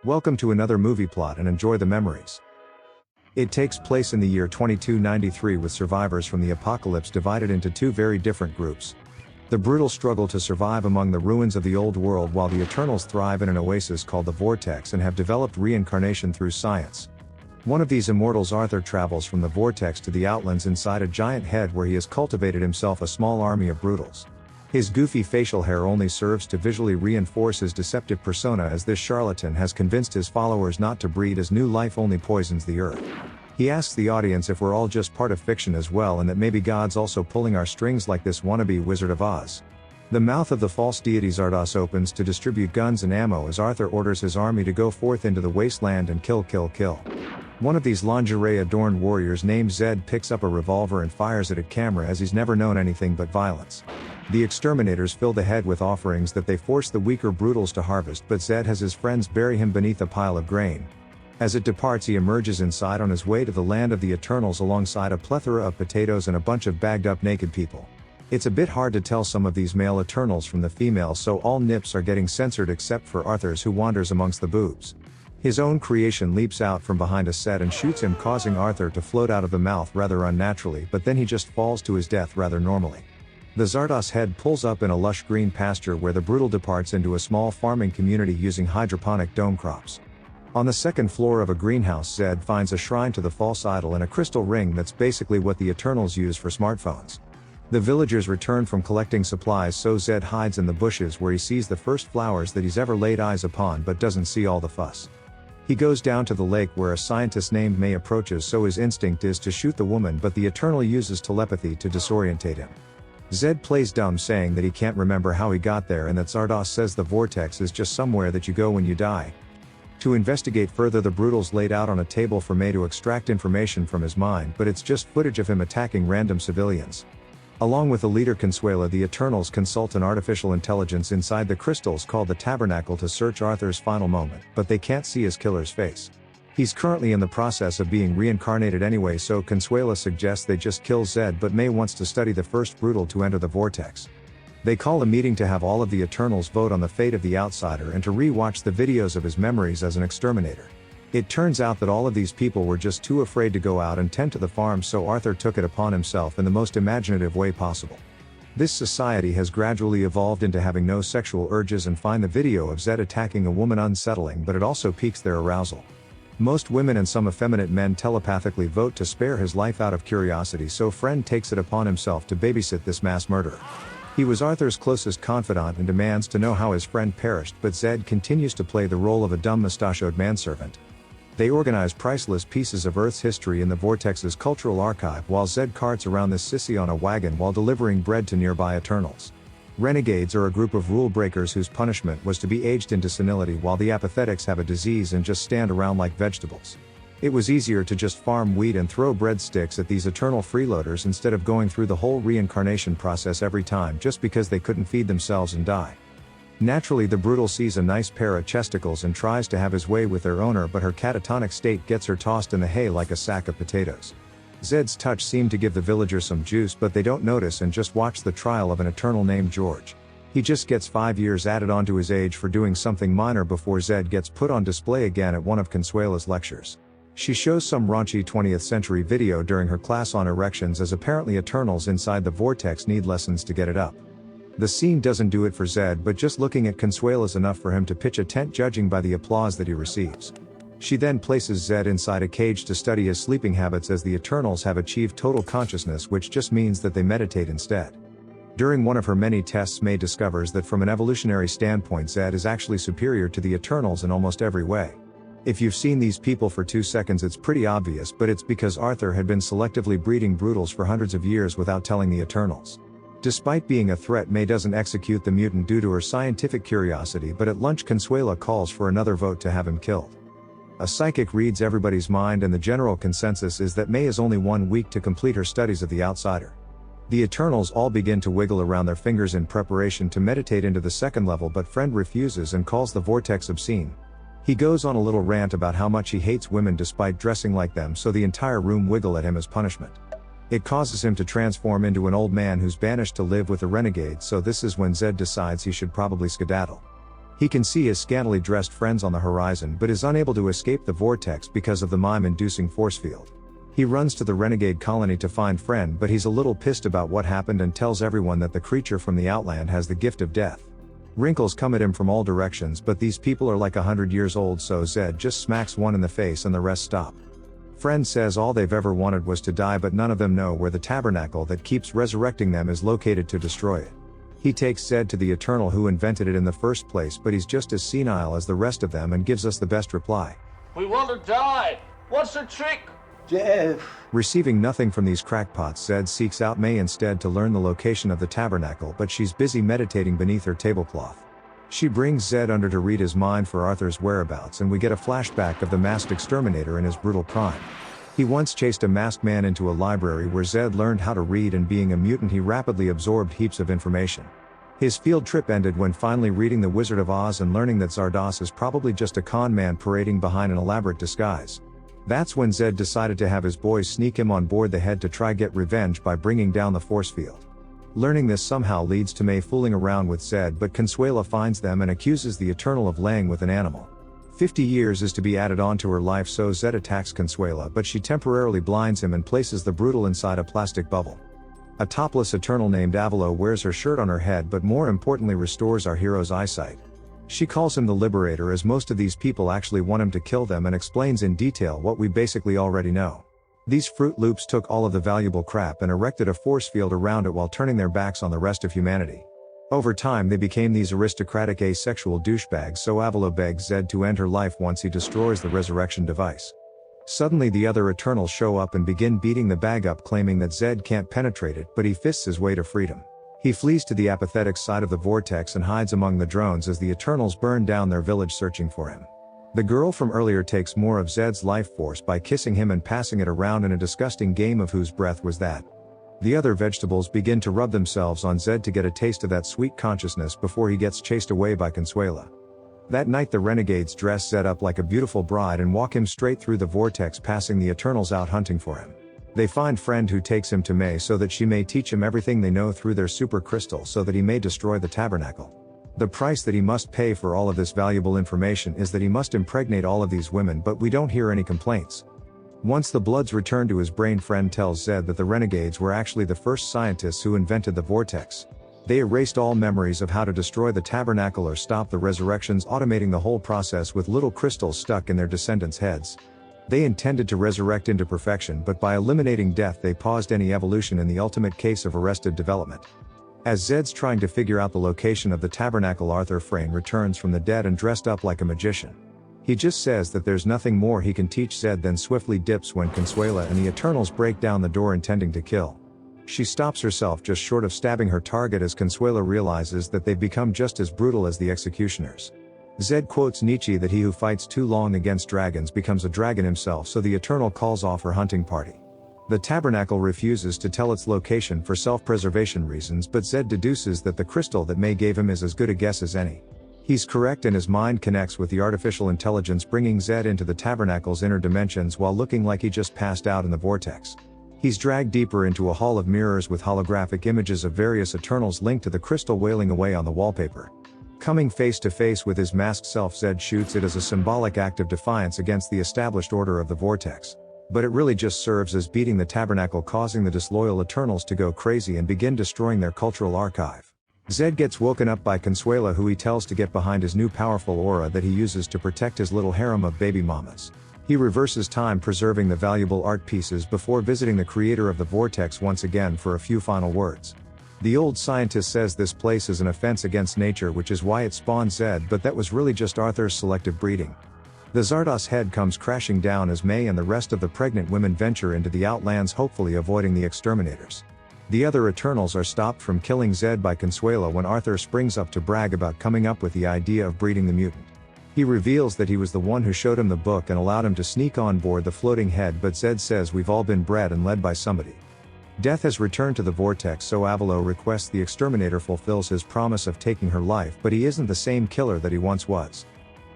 Welcome to another movie plot and enjoy the memories. It takes place in the year 2293 with survivors from the apocalypse divided into two very different groups. The brutal struggle to survive among the ruins of the old world while the Eternals thrive in an oasis called the Vortex and have developed reincarnation through science. One of these immortals, Arthur, travels from the Vortex to the Outlands inside a giant head where he has cultivated himself a small army of brutals. His goofy facial hair only serves to visually reinforce his deceptive persona, as this charlatan has convinced his followers not to breed, as new life only poisons the earth. He asks the audience if we're all just part of fiction as well, and that maybe God's also pulling our strings like this wannabe Wizard of Oz. The mouth of the false deity Zardoz opens to distribute guns and ammo as Arthur orders his army to go forth into the wasteland and kill. One of these lingerie-adorned warriors named Zed picks up a revolver and fires it at camera, as he's never known anything but violence. The exterminators fill the head with offerings that they force the weaker brutals to harvest, but Zed has his friends bury him beneath a pile of grain. As it departs, he emerges inside on his way to the land of the Eternals alongside a plethora of potatoes and a bunch of bagged up naked people. It's a bit hard to tell some of these male Eternals from the female, so all nips are getting censored except for Arthur's, who wanders amongst the boobs. His own creation leaps out from behind a set and shoots him, causing Arthur to float out of the mouth rather unnaturally, but then he just falls to his death rather normally. The Zardoz head pulls up in a lush green pasture where the brutal departs into a small farming community using hydroponic dome crops. On the second floor of a greenhouse, Zed finds a shrine to the false idol and a crystal ring that's basically what the Eternals use for smartphones. The villagers return from collecting supplies, so Zed hides in the bushes where he sees the first flowers that he's ever laid eyes upon but doesn't see all the fuss. He goes down to the lake where a scientist named May approaches, so his instinct is to shoot the woman, but the Eternal uses telepathy to disorientate him. Zed plays dumb, saying that he can't remember how he got there and that Zardoz says the Vortex is just somewhere that you go when you die. To investigate further, the brutals laid out on a table for May to extract information from his mind, but it's just footage of him attacking random civilians. Along with the leader Consuella, the Eternals consult an artificial intelligence inside the crystals called the Tabernacle to search Arthur's final moment, but they can't see his killer's face. He's currently in the process of being reincarnated anyway, so Consuella suggests they just kill Zed, but May wants to study the first brutal to enter the Vortex. They call a meeting to have all of the Eternals vote on the fate of the outsider and to re-watch the videos of his memories as an exterminator. It turns out that all of these people were just too afraid to go out and tend to the farm, so Arthur took it upon himself in the most imaginative way possible. This society has gradually evolved into having no sexual urges and find the video of Zed attacking a woman unsettling, but it also piques their arousal. Most women and some effeminate men telepathically vote to spare his life out of curiosity, so Frayn takes it upon himself to babysit this mass murderer. He was Arthur's closest confidant and demands to know how his friend perished, but Zed continues to play the role of a dumb mustachioed manservant. They organize priceless pieces of Earth's history in the Vortex's cultural archive while Zed carts around this sissy on a wagon while delivering bread to nearby Eternals. Renegades are a group of rule breakers whose punishment was to be aged into senility, while the Apathetics have a disease and just stand around like vegetables. It was easier to just farm wheat and throw breadsticks at these eternal freeloaders instead of going through the whole reincarnation process every time just because they couldn't feed themselves and die. Naturally, the brutal sees a nice pair of chesticles and tries to have his way with their owner, but her catatonic state gets her tossed in the hay like a sack of potatoes. Zed's touch seemed to give the villagers some juice, but they don't notice and just watch the trial of an Eternal named George. He just gets 5 years added onto his age for doing something minor before Zed gets put on display again at one of Consuela's lectures. She shows some raunchy 20th century video during her class on erections, as apparently Eternals inside the Vortex need lessons to get it up. The scene doesn't do it for Zed, but just looking at Consuela's enough for him to pitch a tent, judging by the applause that he receives. She then places Zed inside a cage to study his sleeping habits, as the Eternals have achieved total consciousness, which just means that they meditate instead. During one of her many tests, May discovers that from an evolutionary standpoint, Zed is actually superior to the Eternals in almost every way. If you've seen these people for 2 seconds, it's pretty obvious, but it's because Arthur had been selectively breeding brutals for hundreds of years without telling the Eternals. Despite being a threat, May doesn't execute the mutant due to her scientific curiosity, but at lunch Consuela calls for another vote to have him killed. A psychic reads everybody's mind, and the general consensus is that May is only 1 week to complete her studies of the outsider. The Eternals all begin to wiggle around their fingers in preparation to meditate into the second level, but Frayn refuses and calls the Vortex obscene. He goes on a little rant about how much he hates women despite dressing like them, so the entire room wiggle at him as punishment. It causes him to transform into an old man who's banished to live with the renegades, so this is when Zed decides he should probably skedaddle. He can see his scantily dressed friends on the horizon but is unable to escape the vortex because of the mime-inducing force field. He runs to the renegade colony to find Frayn, but he's a little pissed about what happened and tells everyone that the creature from the Outland has the gift of death. Wrinkles come at him from all directions, but these people are like 100 years old, so Zed just smacks one in the face and the rest stop. Frayn says all they've ever wanted was to die, but none of them know where the tabernacle that keeps resurrecting them is located to destroy it. He takes Zed to the Eternal who invented it in the first place, but he's just as senile as the rest of them and gives us the best reply. We want to die! What's the trick? Death. Receiving nothing from these crackpots, Zed seeks out May instead to learn the location of the tabernacle, but she's busy meditating beneath her tablecloth. She brings Zed under to read his mind for Arthur's whereabouts, and we get a flashback of the masked exterminator and his brutal crime. He once chased a masked man into a library where Zed learned how to read, and being a mutant he rapidly absorbed heaps of information. His field trip ended when finally reading The Wizard of Oz and learning that Zardoz is probably just a con man parading behind an elaborate disguise. That's when Zed decided to have his boys sneak him on board the Head to try get revenge by bringing down the force field. Learning this somehow leads to May fooling around with Zed, but Consuella finds them and accuses the Eternal of laying with an animal. 50 years is to be added on to her life, so Zed attacks Consuella, but she temporarily blinds him and places the brutal inside a plastic bubble. A topless Eternal named Avalow wears her shirt on her head, but more importantly restores our hero's eyesight. She calls him the Liberator, as most of these people actually want him to kill them, and explains in detail what we basically already know. These Fruit Loops took all of the valuable crap and erected a force field around it while turning their backs on the rest of humanity. Over time they became these aristocratic asexual douchebags, so Avalow begs Zed to end her life once he destroys the resurrection device. Suddenly the other Eternals show up and begin beating the bag up, claiming that Zed can't penetrate it, but he fists his way to freedom. He flees to the Apathetic side of the vortex and hides among the drones as the Eternals burn down their village searching for him. The girl from earlier takes more of Zed's life force by kissing him and passing it around in a disgusting game of whose breath was that. The other vegetables begin to rub themselves on Zed to get a taste of that sweet consciousness before he gets chased away by Consuella. That night the renegades dress Zed up like a beautiful bride and walk him straight through the vortex, passing the Eternals out hunting for him. They find Frayn, who takes him to May so that she may teach him everything they know through their super crystal so that he may destroy the tabernacle. The price that he must pay for all of this valuable information is that he must impregnate all of these women, but we don't hear any complaints. Once the bloods return to his brain, Frayn tells Zed that the renegades were actually the first scientists who invented the vortex. They erased all memories of how to destroy the tabernacle or stop the resurrections, automating the whole process with little crystals stuck in their descendants' heads. They intended to resurrect into perfection, but by eliminating death they paused any evolution in the ultimate case of arrested development. As Zed's trying to figure out the location of the tabernacle, Arthur Frayn returns from the dead and dressed up like a magician. He just says that there's nothing more he can teach Zed, then swiftly dips when Consuella and the Eternals break down the door intending to kill. She stops herself just short of stabbing her target as Consuella realizes that they've become just as brutal as the executioners. Zed quotes Nietzsche that he who fights too long against dragons becomes a dragon himself, so the Eternal calls off her hunting party. The tabernacle refuses to tell its location for self-preservation reasons, but Zed deduces that the crystal that May gave him is as good a guess as any. He's correct, and his mind connects with the artificial intelligence, bringing Zed into the tabernacle's inner dimensions while looking like he just passed out in the vortex. He's dragged deeper into a hall of mirrors with holographic images of various Eternals linked to the crystal wailing away on the wallpaper. Coming face to face with his masked self, Zed shoots it as a symbolic act of defiance against the established order of the vortex. But it really just serves as beating the tabernacle, causing the disloyal Eternals to go crazy and begin destroying their cultural archive. Zed gets woken up by Consuella, who he tells to get behind his new powerful aura that he uses to protect his little harem of baby mamas. He reverses time, preserving the valuable art pieces before visiting the creator of the vortex once again for a few final words. The old scientist says this place is an offense against nature, which is why it spawned Zed, but that was really just Arthur's selective breeding. The Zardoz head comes crashing down as May and the rest of the pregnant women venture into the Outlands, hopefully avoiding the exterminators. The other Eternals are stopped from killing Zed by Consuella when Arthur springs up to brag about coming up with the idea of breeding the mutant. He reveals that he was the one who showed him the book and allowed him to sneak on board the floating head, but Zed says we've all been bred and led by somebody. Death has returned to the vortex, so Avalow requests the exterminator fulfills his promise of taking her life, but he isn't the same killer that he once was.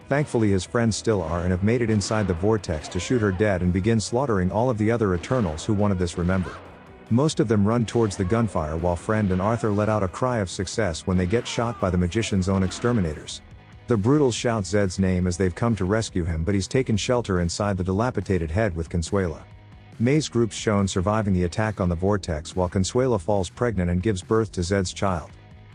Thankfully his friends still are and have made it inside the vortex to shoot her dead and begin slaughtering all of the other Eternals who wanted this. Remember. Most of them run towards the gunfire while Frayn and Arthur let out a cry of success when they get shot by the magician's own exterminators. The Brutals shout Zed's name as they've come to rescue him, but he's taken shelter inside the dilapidated head with Consuella. May's group's shown surviving the attack on the vortex while Consuella falls pregnant and gives birth to Zed's child.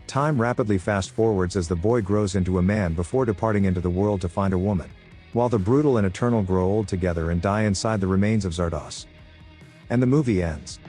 Time rapidly fast forwards as the boy grows into a man before departing into the world to find a woman. While the Brutal and Eternal grow old together and die inside the remains of Zardoz. And the movie ends.